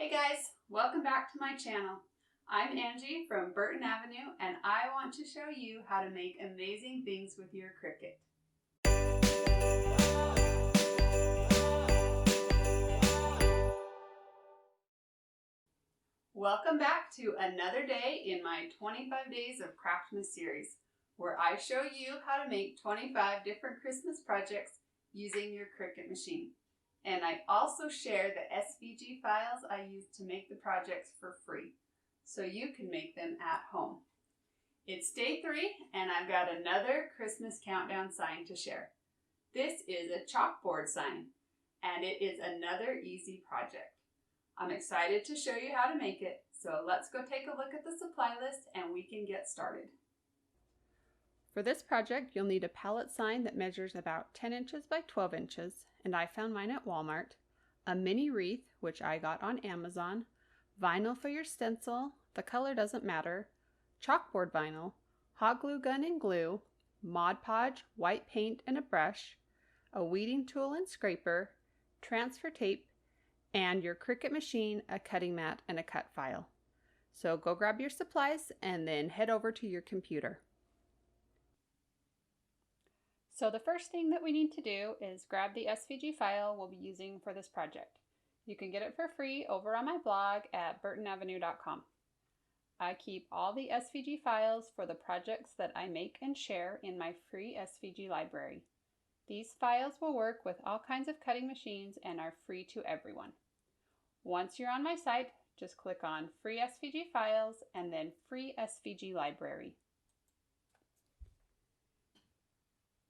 Hey guys, welcome back to my channel. I'm Angie from Burton Avenue and I want to show you how to make amazing things with your Cricut. Welcome back to another day in my 25 Days of Craftmas series, where I show you how to make 25 different Christmas projects using your Cricut machine. And I also share the SVG files I use to make the projects for free, so you can make them at home. It's day 3 and I've got another Christmas countdown sign to share. This is a chalkboard sign and it is another easy project. I'm excited to show you how to make it, so let's go take a look at the supply list and we can get started. For this project, you'll need a palette sign that measures about 10 inches by 12 inches, and I found mine at Walmart, a mini wreath, which I got on Amazon, vinyl for your stencil, the color doesn't matter, chalkboard vinyl, hot glue gun and glue, Mod Podge, white paint and a brush, a weeding tool and scraper, transfer tape, and your Cricut machine, a cutting mat, and a cut file. So go grab your supplies and then head over to your computer. So the first thing that we need to do is grab the SVG file we'll be using for this project. You can get it for free over on my blog at burtonavenue.com. I keep all the SVG files for the projects that I make and share in my free SVG library. These files will work with all kinds of cutting machines and are free to everyone. Once you're on my site, just click on Free SVG Files and then Free SVG Library.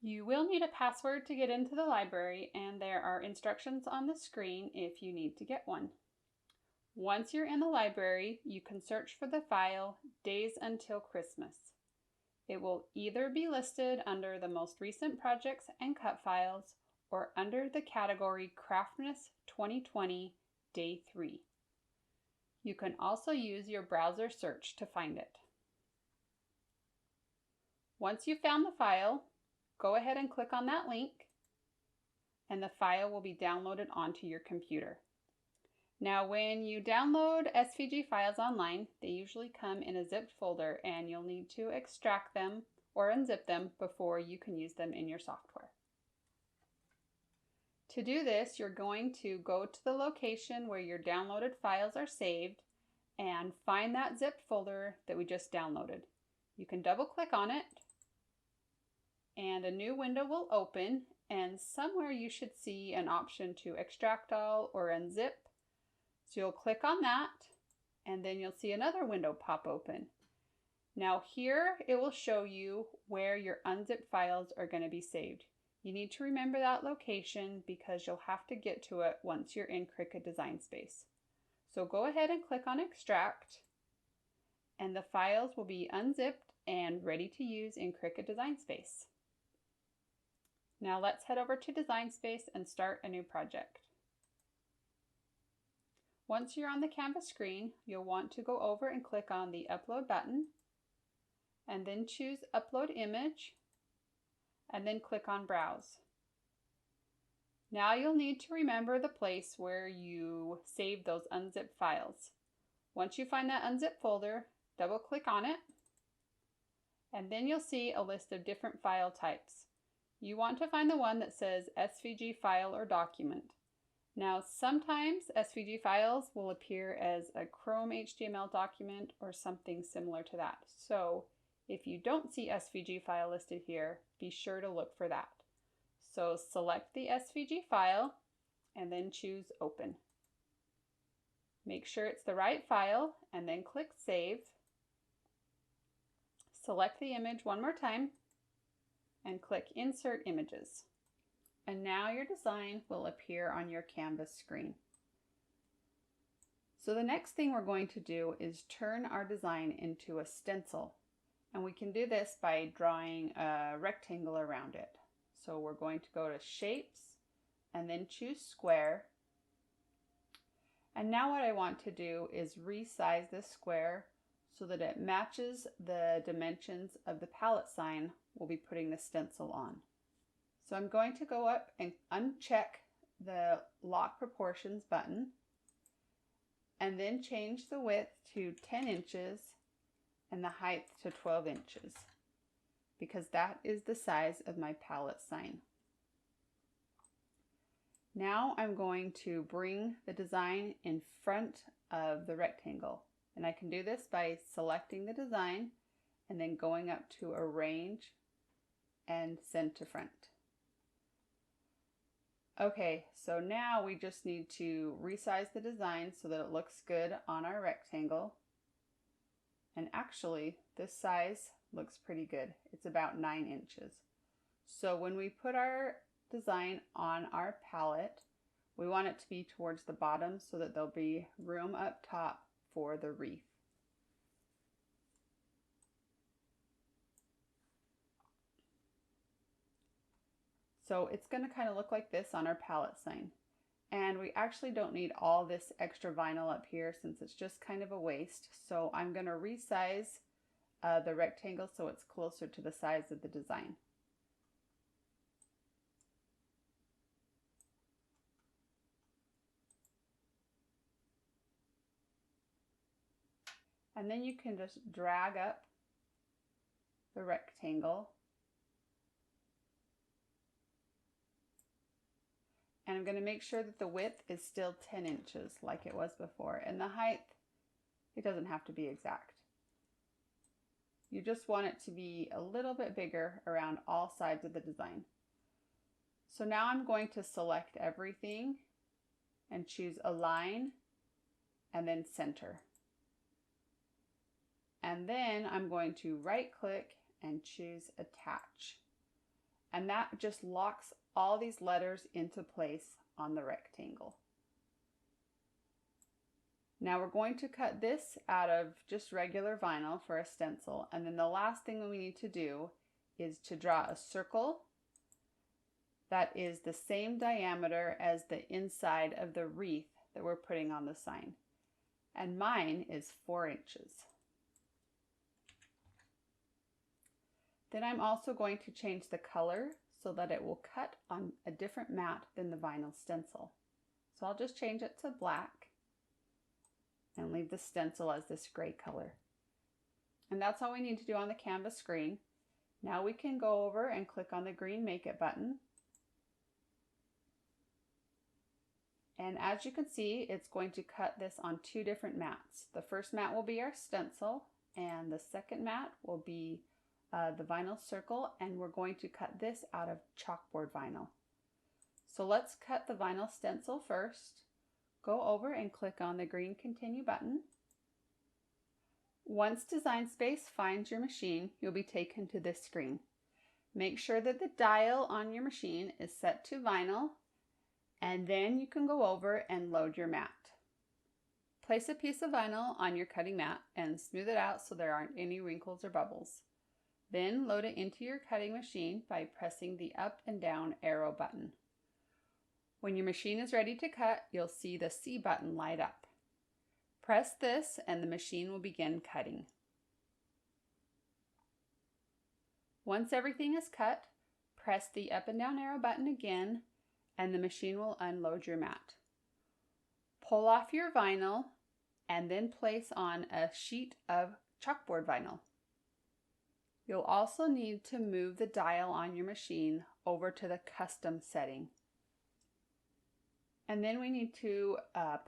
You will need a password to get into the library, and there are instructions on the screen if you need to get one. Once you're in the library, you can search for the file Days Until Christmas. It will either be listed under the most recent projects and cut files or under the category Craftmas 2020 Day 3. You can also use your browser search to find it. Once you've found the file, go ahead and click on that link and the file will be downloaded onto your computer. Now when you download SVG files online, they usually come in a zipped folder and you'll need to extract them or unzip them before you can use them in your software. To do this, you're going to go to the location where your downloaded files are saved and find that zipped folder that we just downloaded. You can double click on it and a new window will open, and somewhere you should see an option to extract all or unzip. So you'll click on that and then you'll see another window pop open. Now here it will show you where your unzipped files are going to be saved. You need to remember that location because you'll have to get to it once you're in Cricut Design Space. So go ahead and click on Extract and the files will be unzipped and ready to use in Cricut Design Space. Now let's head over to Design Space and start a new project. Once you're on the Canvas screen, you'll want to go over and click on the Upload button and then choose Upload Image and then click on Browse. Now you'll need to remember the place where you saved those unzipped files. Once you find that unzipped folder, double click on it and then you'll see a list of different file types. You want to find the one that says SVG File or Document. Now sometimes SVG Files will appear as a Chrome HTML document or something similar to that. So if you don't see SVG File listed here, be sure to look for that. So select the SVG file and then choose Open. Make sure it's the right file and then click Save. Select the image one more time and click Insert Images. And now your design will appear on your Canvas screen. So the next thing we're going to do is turn our design into a stencil. And we can do this by drawing a rectangle around it. So we're going to go to Shapes and then choose Square. And now what I want to do is resize this square so that it matches the dimensions of the palette sign we'll be putting the stencil on. So I'm going to go up and uncheck the Lock Proportions button and then change the width to 10 inches and the height to 12 inches because that is the size of my palette sign. Now I'm going to bring the design in front of the rectangle, and I can do this by selecting the design and then going up to Arrange and Send to Front. Okay, so now we just need to resize the design so that it looks good on our rectangle. And actually, this size looks pretty good. It's about 9 inches. So when we put our design on our palette, we want it to be towards the bottom so that there'll be room up top for the wreath. So it's going to kind of look like this on our palette sign. And we actually don't need all this extra vinyl up here since it's just kind of a waste. So I'm going to resize the rectangle so it's closer to the size of the design. And then you can just drag up the rectangle. And I'm going to make sure that the width is still 10 inches like it was before. And the height, it doesn't have to be exact. You just want it to be a little bit bigger around all sides of the design. So now I'm going to select everything and choose Align and then Center. And then I'm going to right click and choose Attach. And that just locks all these letters into place on the rectangle. Now we're going to cut this out of just regular vinyl for a stencil, and then the last thing we need to do is to draw a circle that is the same diameter as the inside of the wreath that we're putting on the sign. And mine is 4 inches. Then I'm also going to change the color so that it will cut on a different mat than the vinyl stencil. So I'll just change it to black and leave the stencil as this gray color. And that's all we need to do on the canvas screen. Now we can go over and click on the green Make It button. And as you can see, it's going to cut this on 2 different mats. The first mat will be our stencil, and the second mat will be the vinyl circle, and we're going to cut this out of chalkboard vinyl. So let's cut the vinyl stencil first. Go over and click on the green Continue button. Once Design Space finds your machine, you'll be taken to this screen. Make sure that the dial on your machine is set to vinyl, and then you can go over and load your mat. Place a piece of vinyl on your cutting mat and smooth it out so there aren't any wrinkles or bubbles. Then load it into your cutting machine by pressing the up and down arrow button. When your machine is ready to cut, you'll see the C button light up. Press this and the machine will begin cutting. Once everything is cut, press the up and down arrow button again and the machine will unload your mat. Pull off your vinyl and then place on a sheet of chalkboard vinyl. You'll also need to move the dial on your machine over to the custom setting. And then we need to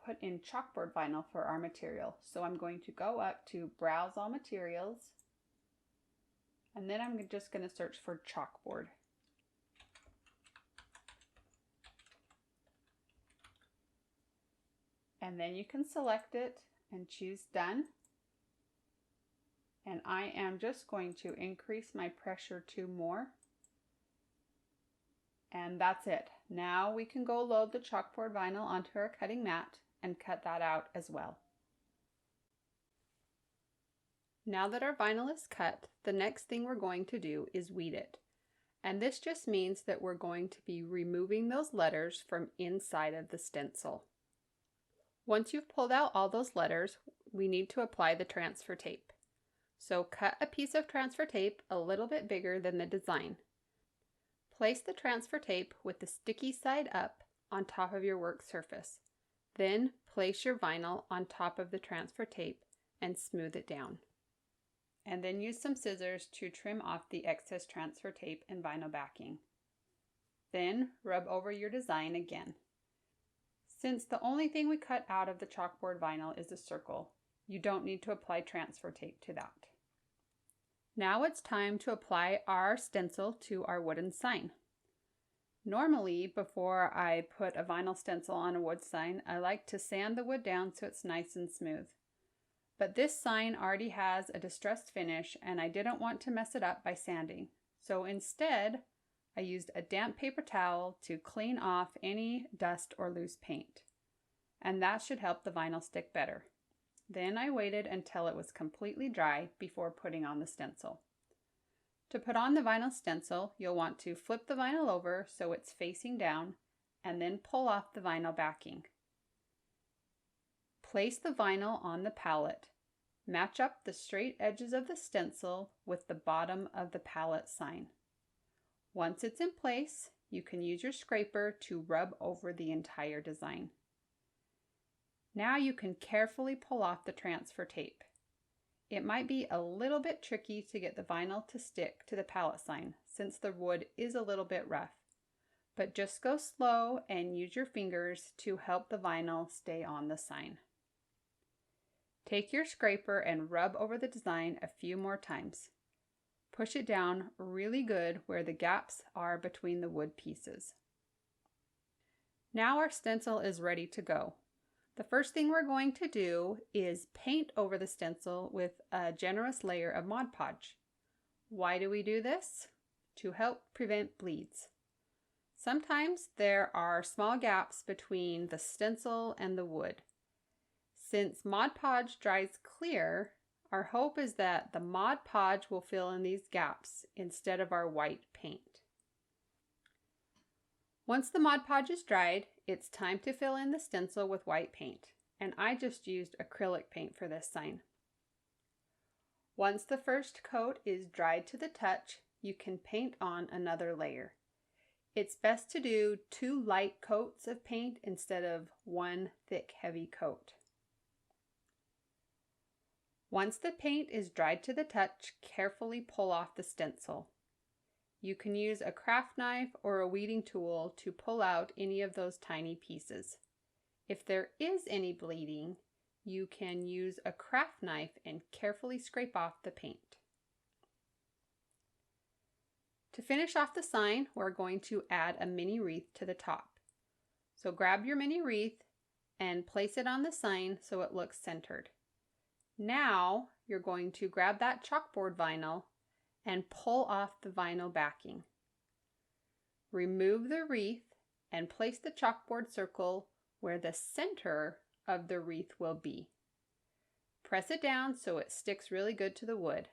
put in chalkboard vinyl for our material. So I'm going to go up to Browse All Materials, and then I'm just going to search for chalkboard. And then you can select it and choose Done. And I am just going to increase my pressure to more. And that's it. Now we can go load the chalkboard vinyl onto our cutting mat and cut that out as well. Now that our vinyl is cut, the next thing we're going to do is weed it. And this just means that we're going to be removing those letters from inside of the stencil. Once you've pulled out all those letters, we need to apply the transfer tape. So cut a piece of transfer tape a little bit bigger than the design. Place the transfer tape with the sticky side up on top of your work surface. Then place your vinyl on top of the transfer tape and smooth it down. And then use some scissors to trim off the excess transfer tape and vinyl backing. Then rub over your design again. Since the only thing we cut out of the chalkboard vinyl is a circle, you don't need to apply transfer tape to that. Now it's time to apply our stencil to our wooden sign. Normally, before I put a vinyl stencil on a wood sign, I like to sand the wood down so it's nice and smooth. But this sign already has a distressed finish and I didn't want to mess it up by sanding. So instead, I used a damp paper towel to clean off any dust or loose paint. And that should help the vinyl stick better. Then I waited until it was completely dry before putting on the stencil. To put on the vinyl stencil, you'll want to flip the vinyl over so it's facing down and then pull off the vinyl backing. Place the vinyl on the palette. Match up the straight edges of the stencil with the bottom of the palette sign. Once it's in place, you can use your scraper to rub over the entire design. Now you can carefully pull off the transfer tape. It might be a little bit tricky to get the vinyl to stick to the palette sign since the wood is a little bit rough, but just go slow and use your fingers to help the vinyl stay on the sign. Take your scraper and rub over the design a few more times. Push it down really good where the gaps are between the wood pieces. Now our stencil is ready to go. The first thing we're going to do is paint over the stencil with a generous layer of Mod Podge. Why do we do this? To help prevent bleeds. Sometimes there are small gaps between the stencil and the wood. Since Mod Podge dries clear, our hope is that the Mod Podge will fill in these gaps instead of our white paint. Once the Mod Podge is dried, it's time to fill in the stencil with white paint, and I just used acrylic paint for this sign. Once the first coat is dried to the touch, you can paint on another layer. It's best to do 2 light coats of paint instead of 1 thick, heavy coat. Once the paint is dried to the touch, carefully pull off the stencil. You can use a craft knife or a weeding tool to pull out any of those tiny pieces. If there is any bleeding, you can use a craft knife and carefully scrape off the paint. To finish off the sign, we're going to add a mini wreath to the top. So grab your mini wreath and place it on the sign so it looks centered. Now you're going to grab that chalkboard vinyl and pull off the vinyl backing. Remove the wreath and place the chalkboard circle where the center of the wreath will be. Press it down so it sticks really good to the wood.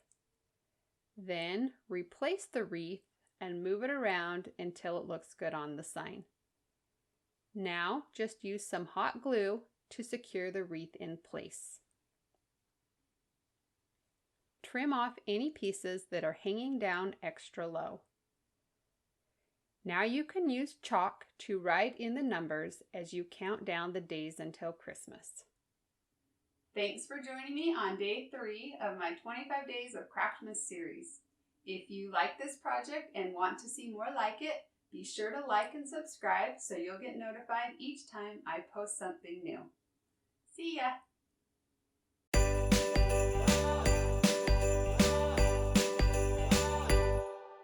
Then replace the wreath and move it around until it looks good on the sign. Now just use some hot glue to secure the wreath in place. Trim off any pieces that are hanging down extra low. Now you can use chalk to write in the numbers as you count down the days until Christmas. Thanks for joining me on day 3 of my 25 Days of Craftmas series. If you like this project and want to see more like it, be sure to like and subscribe so you'll get notified each time I post something new. See ya!